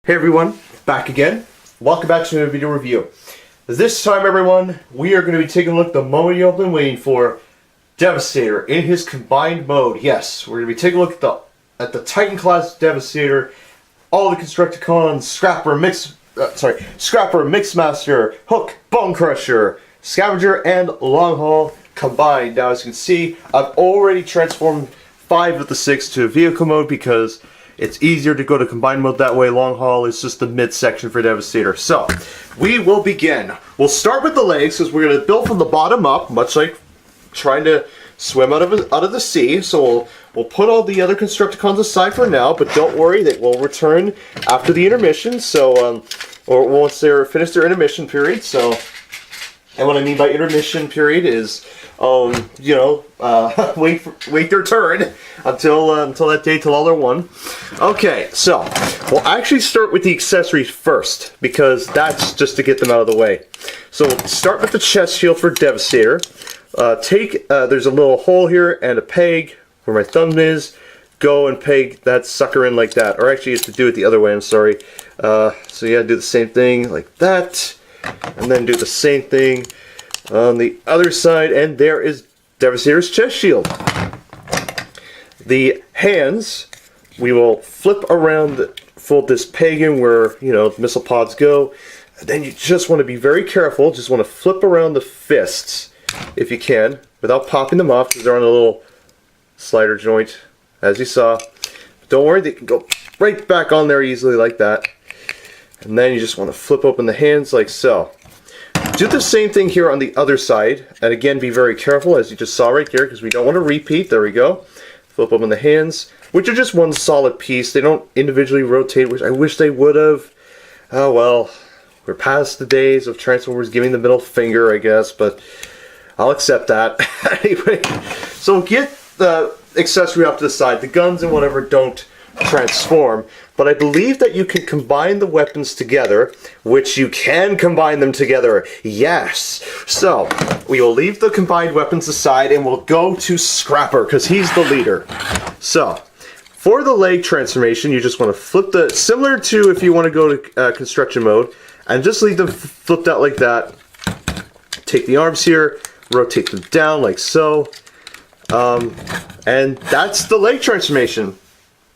Hey everyone, back again. Welcome back to a video review. This time everyone, we are going to be taking a look at the moment you've been waiting for, Devasator in his combined mode. Yes, we're going to be taking a look at the Titan class Devasator, all the Constructicons, Scrapper, Mixmaster, Hook, Bone Crusher, Scavenger, and Long Haul combined. Now as you can see, I've already transformed 5 of the 6 to vehicle mode because it's easier to go to combined mode that way. Long haul is just the mid section for Devasator. So, we will begin. We'll start with the legs because we're going to build from the bottom up, much like trying to swim out of the sea. So we'll put all the other Constructicons aside for now, but don't worry, they will return after the intermission. So, or once they're finished their intermission period. So, and what I mean by intermission period is, wait their turn until that day, till all are one. Okay, so we'll actually start with the accessories first because that's just to get them out of the way. So we'll start with the chest shield for Devasator. There's a little hole here and a peg where my thumb is. Go and peg that sucker in like that, or actually you have to do it the other way. I'm sorry. So you gotta do the same thing like that, and then do the same thing on the other side, and there is Devasator's chest shield. The hands, we will flip around, fold this peg in where, the missile pods go, and then you just want to be very careful, just want to flip around the fists, if you can, without popping them off, because they're on a little slider joint, as you saw. But don't worry, they can go right back on there easily like that. And then you just want to flip open the hands like so. Do the same thing here on the other side, and again be very careful as you just saw right here because we don't want to repeat. There we go. Flip open the hands, which are just one solid piece. They don't individually rotate, which I wish they would have. Oh well, we're past the days of Transformers giving the middle finger, I guess, but I'll accept that. Anyway, so get the accessory off to the side. The guns and whatever don't transform, but I believe that you can combine the weapons together, which you can combine them together, yes. So we will leave the combined weapons aside and we'll go to Scrapper because he's the leader. So for the leg transformation, you just want to flip similar to if you want to go to construction mode, and just leave them flipped out like that. Take the arms here, rotate them down like so, and that's the leg transformation.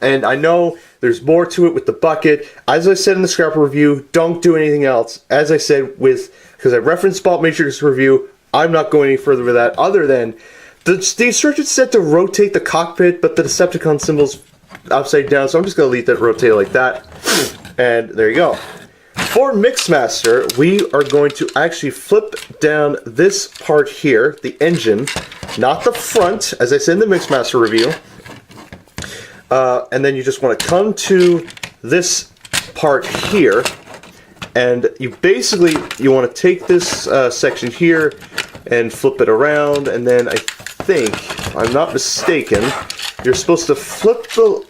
And I know there's more to it with the bucket. As I said in the Scrapper review, don't do anything else. As I said, because I referenced Bolt Matrix review, I'm not going any further with that other than the instructions said to rotate the cockpit, but the Decepticon symbol's upside down, so I'm just going to leave that rotate like that. And there you go. For Mixmaster, we are going to actually flip down this part here, the engine, not the front, as I said in the Mixmaster review. And then you just want to come to this part here, and you want to take this section here and flip it around, and then I think, if I'm not mistaken, you're supposed to flip the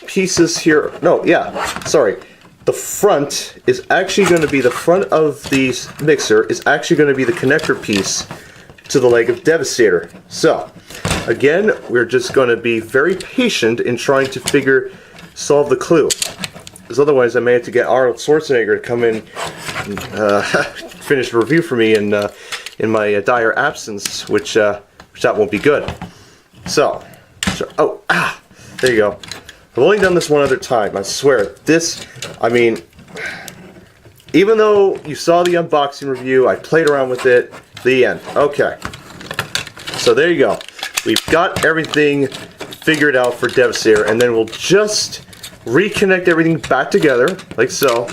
pieces here. No, yeah, sorry. The front is actually going to be, the front of the mixer is actually going to be the connector piece to the leg of Devasator. So again, we're just going to be very patient in trying to solve the clue. Because otherwise I may have to get Arnold Schwarzenegger to come in and finish the review for me in my dire absence, which that won't be good. So, there you go. I've only done this one other time, I swear. Even though you saw the unboxing review, I played around with it, the end. Okay. So there you go. We've got everything figured out for Devasator, and then we'll just reconnect everything back together, like so,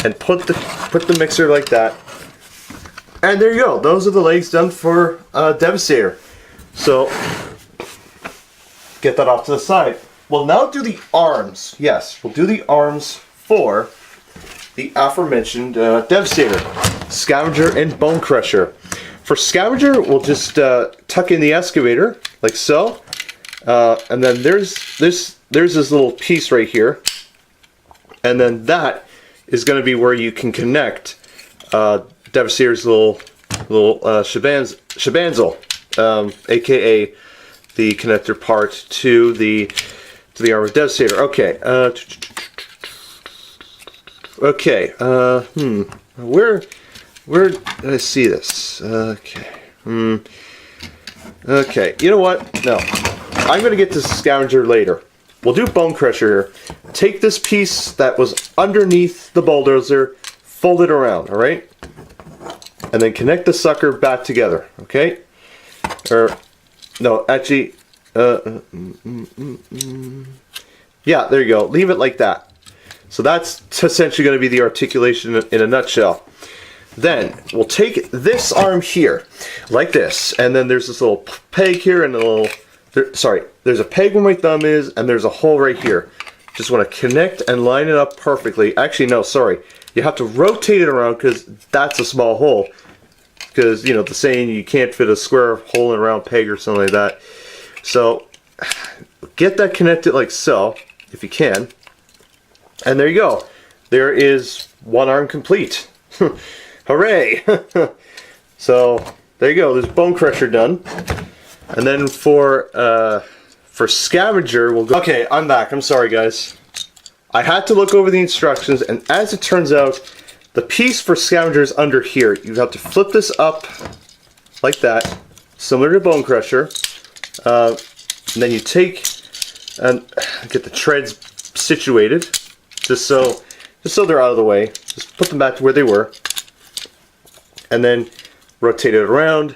and put the mixer like that. And there you go. Those are the legs done for Devasator. So, get that off to the side. We'll now do the arms. Yes, we'll do the arms for the aforementioned Devasator, Scavenger, and Bone Crusher. For Scavenger, we'll just tuck in the excavator, like so. And then there's this little piece right here. And then that is going to be where you can connect Devasator's little shabanzel, aka the connector part to the arm of Devasator. Okay. Okay, where did I see this? Okay, okay, you know what? No, I'm gonna get to scavenger later. We'll do bone crusher here. Take this piece that was underneath the bulldozer, fold it around, alright? And then connect the sucker back together, okay? Or, no, actually, yeah, there you go. Leave it like that. So that's essentially going to be the articulation in a nutshell. Then, we'll take this arm here, like this, and then there's this little peg here and a little... there's a peg where my thumb is, and there's a hole right here. Just want to connect and line it up perfectly. Actually, no, sorry. You have to rotate it around because that's a small hole. Because, you know, the saying, you can't fit a square hole in a round peg or something like that. So, get that connected like so, if you can. And there you go. There is one arm complete. Hooray! So, there you go. There's bone crusher done. And then for scavenger, we'll go... Okay, I'm back. I'm sorry, guys. I had to look over the instructions, and as it turns out, the piece for scavenger is under here. You have to flip this up like that, similar to bone crusher. And then you take and get the treads situated, just so they're out of the way. Just put them back to where they were, and then rotate it around.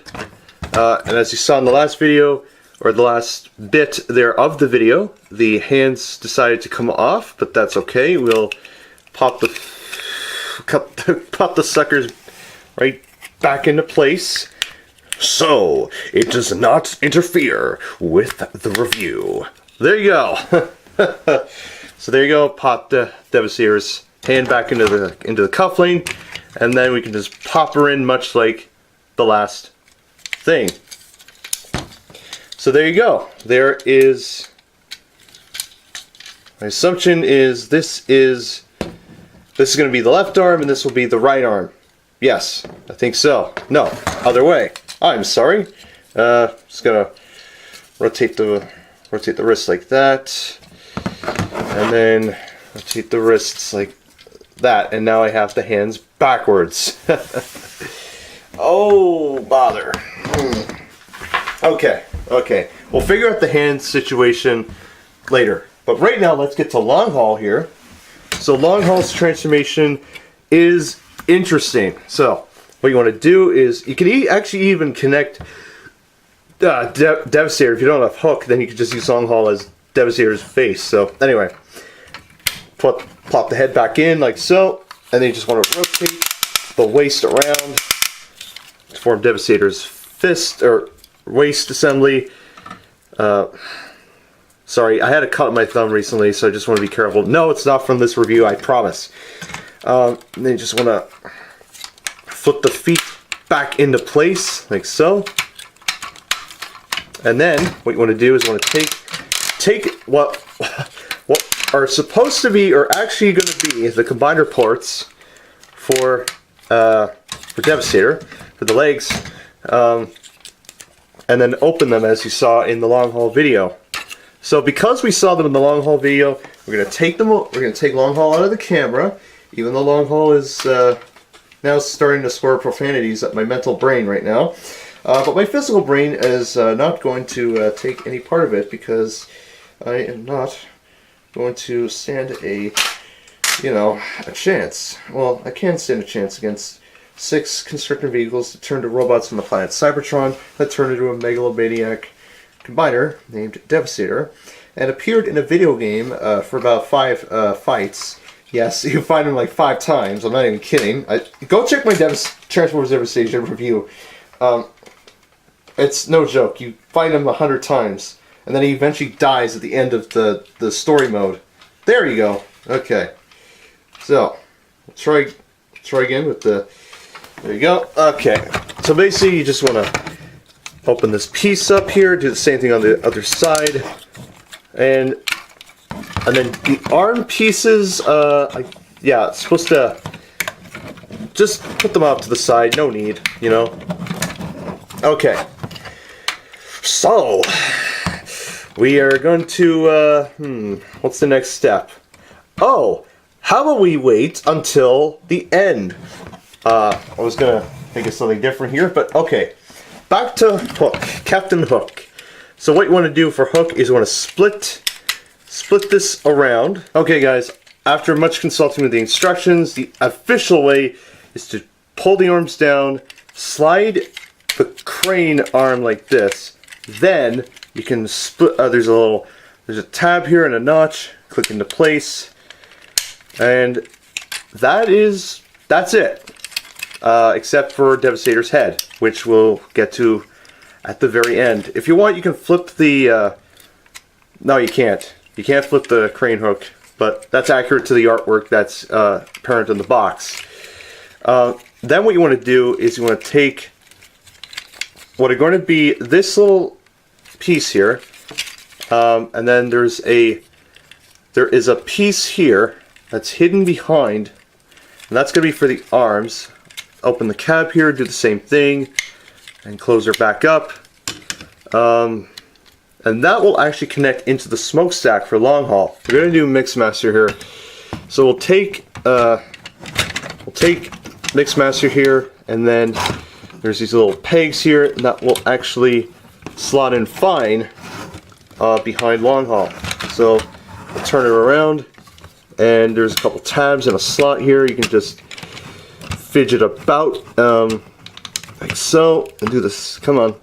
And as you saw in the last video, or the last bit there of the video, the hands decided to come off, but that's okay. We'll pop the suckers right back into place, so it does not interfere with the review. There you go. So there you go. Pop the Devasator's hand back into the cufflink, and then we can just pop her in, much like the last thing. So there you go. There is... My assumption is this is going to be the left arm, and this will be the right arm. Yes, I think so. No, other way. I'm sorry. Just gonna rotate the wrists like that, and then rotate the wrists like that, and now I have the hands backwards. Oh, bother. Okay. We'll figure out the hand situation later. But right now, let's get to long haul here. So long haul's transformation is interesting. So what you want to do is, you can actually even connect Devasator. If you don't have a hook, then you can just use long haul as Devasator's face. So anyway, plop the head back in like so, and then you just want to rotate the waist around to form Devasator's fist or waist assembly. Sorry, I had a cut on my thumb recently, so I just want to be careful. No, it's not from this review, I promise. And then you just want to flip the feet back into place, like so. And then, what you want to do is you want to take what are supposed to be, or actually going to be, the combiner ports for Devasator, for the legs, and then open them as you saw in the long haul video. So because we saw them in the long haul video, we're going to take long haul out of the camera, even though long haul is now starting to score profanities at my mental brain right now. But my physical brain is not going to take any part of it, because I am not going to stand a chance. Well, I can stand a chance against 6 constructor vehicles that turned to robots on the planet Cybertron that turned into a megalomaniac combiner named Devasator, and appeared in a video game for about 5 fights. Yes, you find him like 5 times. I'm not even kidding. Go check my Transformers Devastation review. It's no joke. You find him 100 times, and then he eventually dies at the end of the story mode. There you go. Okay. So, try again with the... There you go. Okay. So basically, you just want to open this piece up here, do the same thing on the other side, and then the arm pieces, yeah, it's supposed to just put them off to the side, no need, you know. Okay, so we are going to, what's the next step? Oh, how about we wait until the end? I was gonna think of something different here, but okay. Back to Hook, Captain Hook. So what you want to do for Hook is you want to split this around. Okay guys, after much consulting with the instructions, the official way is to pull the arms down, slide the crane arm like this, then you can split, there's a tab here and a notch, click into place, and that's it. Except for Devasator's head, which we'll get to at the very end. If you want, you can flip the, no you can't. You can't flip the crane hook, but that's accurate to the artwork that's apparent in the box. Then what you want to do is you want to take what are going to be this little piece here, and then there is a piece here that's hidden behind, and that's going to be for the arms. Open the cab here, do the same thing, and close her back up. And that will actually connect into the smokestack for long haul. We're going to do Mixmaster here. So we'll take Mixmaster here, and then there's these little pegs here, and that will actually slot in fine behind long haul. So we'll turn it around, and there's a couple tabs and a slot here. You can just fidget about like so, and do this. Come on,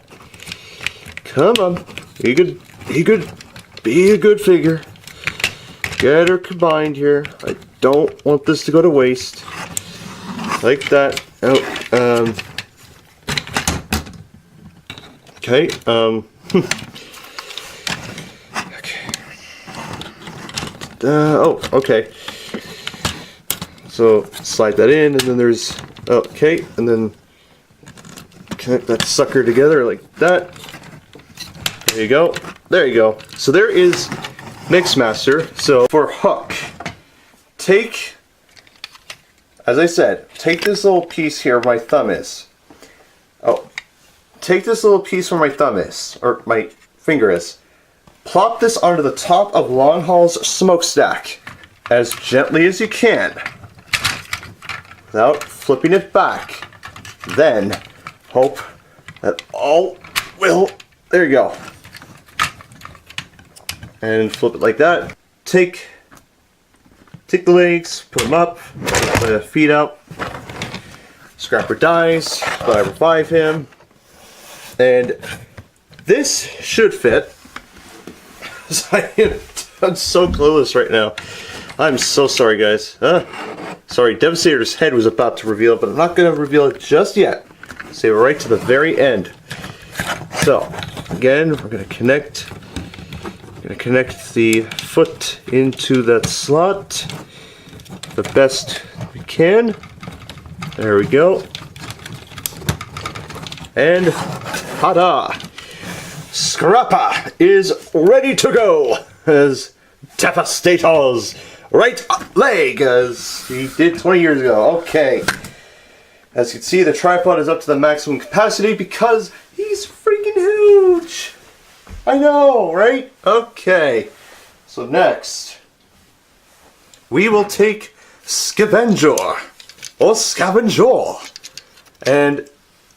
be good, be a good figure. Get her combined here. I don't want this to go to waste. Like that. Oh, okay. Okay. Oh, okay. So slide that in, and then there's, okay, and then connect that sucker together like that. There you go. There you go. So there is Mixmaster. So for Hook, take, as I said, take this little piece here where my thumb is. Oh, take this little piece where my thumb is, or my finger is. Plop this onto the top of Long Haul's smokestack as gently as you can, without flipping it back. Then hope that all will, there you go. And flip it like that. Take the legs, put them up, put the feet out. Scrapper dies, but I revive him. And this should fit. I'm so clueless right now. I'm so sorry, guys. Sorry, Devasator's head was about to reveal it, but I'm not going to reveal it just yet. Save it right to the very end. So, again, we're going to connect the foot into that slot the best we can. There we go. And ta-da! Scrapper is ready to go as Devasator's right leg, as he did 20 years ago. Okay. As you can see, the tripod is up to the maximum capacity because he's freaking huge. I know, right? Okay. So next, we will take Scavenger, or Scavenger. And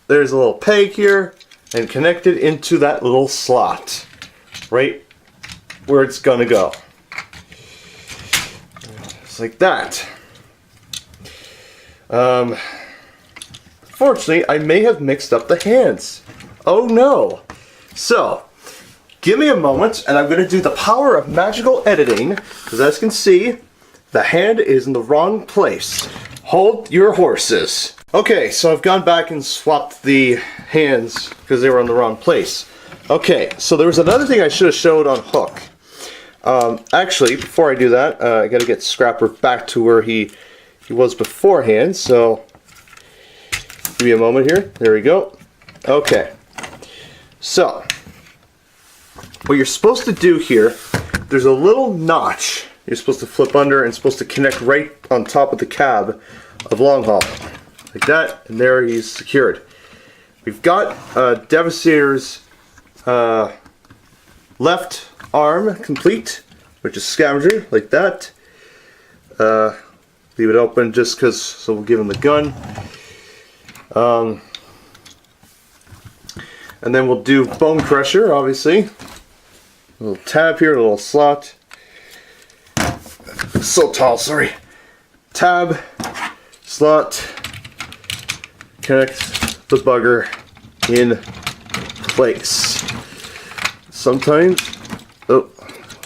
there's a little peg here, and connected into that little slot, right where it's gonna go. Just like that. Fortunately, I may have mixed up the hands. Oh no. So, give me a moment, and I'm going to do the power of magical editing, because as you can see, the hand is in the wrong place. Hold your horses. Okay, so I've gone back and swapped the hands, because they were in the wrong place. Okay, so there was another thing I should have showed on Hook. Actually, before I do that, I got to get Scrapper back to where he was beforehand, so give me a moment here. There we go. Okay, so what you're supposed to do here, there's a little notch you're supposed to flip under, and it's supposed to connect right on top of the cab of Long Haul. Like that, and there he's secured. We've got Devasator's left arm complete, which is Scavenger, like that. Leave it open just because, so we'll give him the gun. And then we'll do Bone Crusher, obviously. A little tab here, a little slot. So tall, sorry. Tab, slot, connect the bugger in place. Sometimes, oh,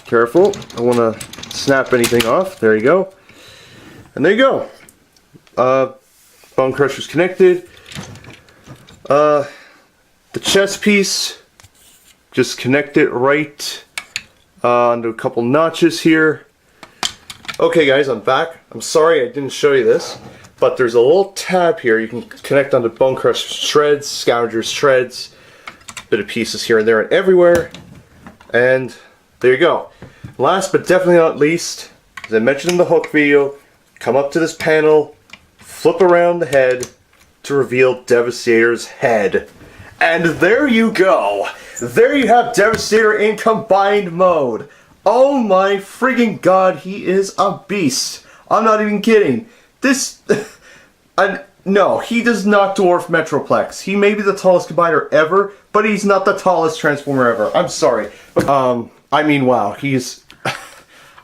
careful, I want to snap anything off. There you go. And there you go. Bone Crusher's connected. The chest piece, just connect it right onto a couple notches here. Okay guys, I'm back. I'm sorry I didn't show you this, but there's a little tab here you can connect onto Bone Crusher's shreds, Scavenger's shreds, bit of pieces here and there and everywhere. And there you go. Last but definitely not least, as I mentioned in the hook video, come up to this panel, flip around the head to reveal Devasator's head. And there you go. There you have Devasator in combined mode. Oh my friggin' god, he is a beast. I'm not even kidding. This... no, he does not dwarf Metroplex. He may be the tallest combiner ever, but he's not the tallest Transformer ever. I'm sorry. I mean, wow, he's...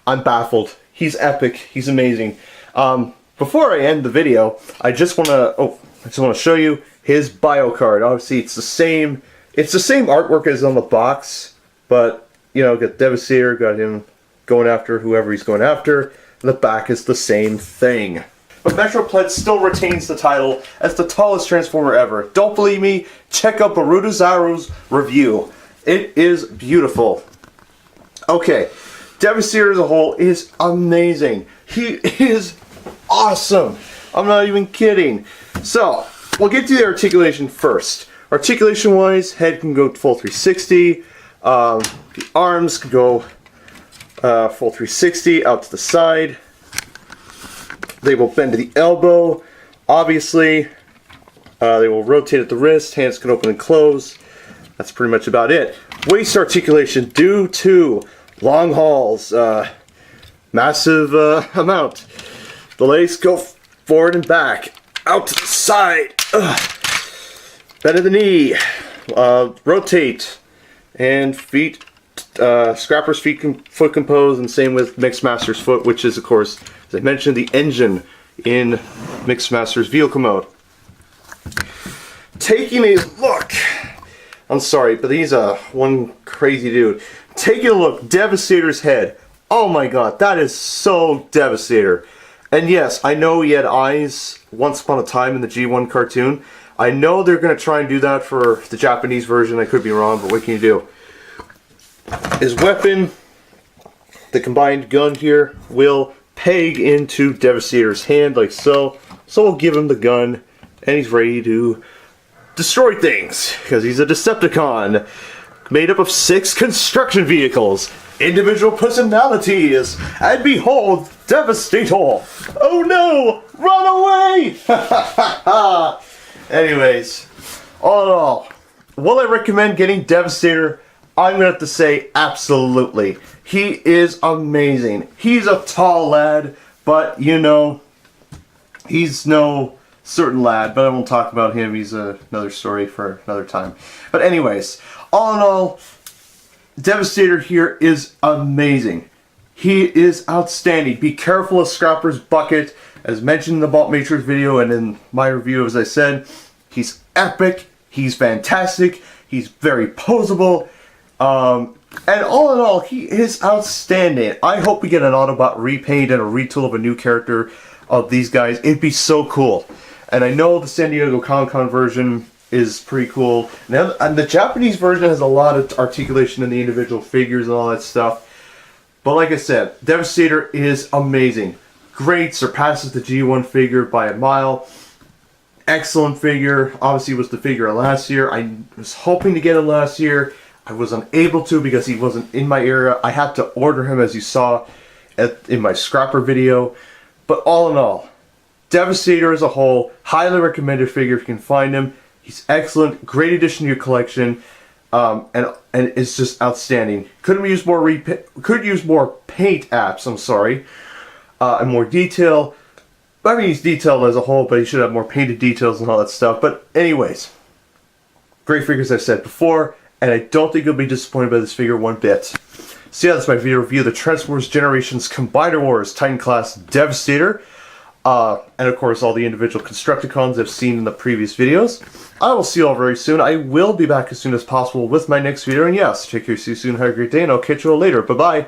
I'm baffled. He's epic. He's amazing. Before I end the video, I just want to show you his bio card. Obviously, it's the same artwork as on the box, but you know, got Devasator, got him going after whoever he's going after. And the back is the same thing. But Metroplex still retains the title as the tallest Transformer ever. Don't believe me? Check out Barudazaru's review. It is beautiful. Okay, Devasator as a whole is amazing. He is awesome. I'm not even kidding. So, we'll get to the articulation first. Articulation wise, head can go full 360. The arms can go full 360 out to the side. They will bend to the elbow. Obviously, they will rotate at the wrist. Hands can open and close. That's pretty much about it. Waist articulation due to long hauls. Massive amount. The legs go forward and back. Out to the side. Bend of the knee. Rotate. And feet. Scrapper's foot compose, and same with Mixmaster's foot, which is, of course, as I mentioned, the engine in Mixmaster's vehicle mode. Taking a look. I'm sorry, but he's one crazy dude. Taking a look. Devasator's head. Oh my god, that is so Devasator. And yes, I know he had eyes once upon a time in the G1 cartoon. I know they're going to try and do that for the Japanese version. I could be wrong, but what can you do? His weapon, the combined gun here, will peg into Devasator's hand like so. So we'll give him the gun, and he's ready to destroy things, because he's a Decepticon made up of 6 construction vehicles, individual personalities, and behold, Devastator! Oh no! Run away! Anyways, all in all, will I recommend getting Devasator? I'm going to have to say absolutely. He is amazing. He's a tall lad, but you know, he's no certain lad, but I won't talk about him. He's another story for another time. But anyways, all in all, Devasator here is amazing. He is outstanding. Be careful of Scrapper's bucket. As mentioned in the Bolt Matrix video and in my review, as I said, he's epic, he's fantastic, he's very posable, and all in all, he is outstanding. I hope we get an Autobot repaint and a retool of a new character of these guys. It'd be so cool. And I know the San Diego Comic-Con version is pretty cool. Now, and the Japanese version has a lot of articulation in the individual figures and all that stuff. But like I said, Devasator is amazing. Great, surpasses the G1 figure by a mile. Excellent figure. Obviously, was the figure of last year. I was hoping to get him last year. I was unable to because he wasn't in my area. I had to order him, as you saw in my Scrapper video. But all in all, Devasator as a whole, highly recommended figure if you can find him. He's excellent, great addition to your collection, and it's just outstanding. Could use more paint apps. I'm sorry, and more detail. I mean, he's detailed as a whole, but he should have more painted details and all that stuff. But anyways, great figures, as I said before, and I don't think you'll be disappointed by this figure one bit. So yeah, that's my video review of the Transformers Generations Combiner Wars Titan Class Devastator. And of course all the individual Constructicons I've seen in the previous videos. I will see you all very soon. I will be back as soon as possible with my next video, and yes, take care, see you soon, have a great day, and I'll catch you all later. Bye-bye.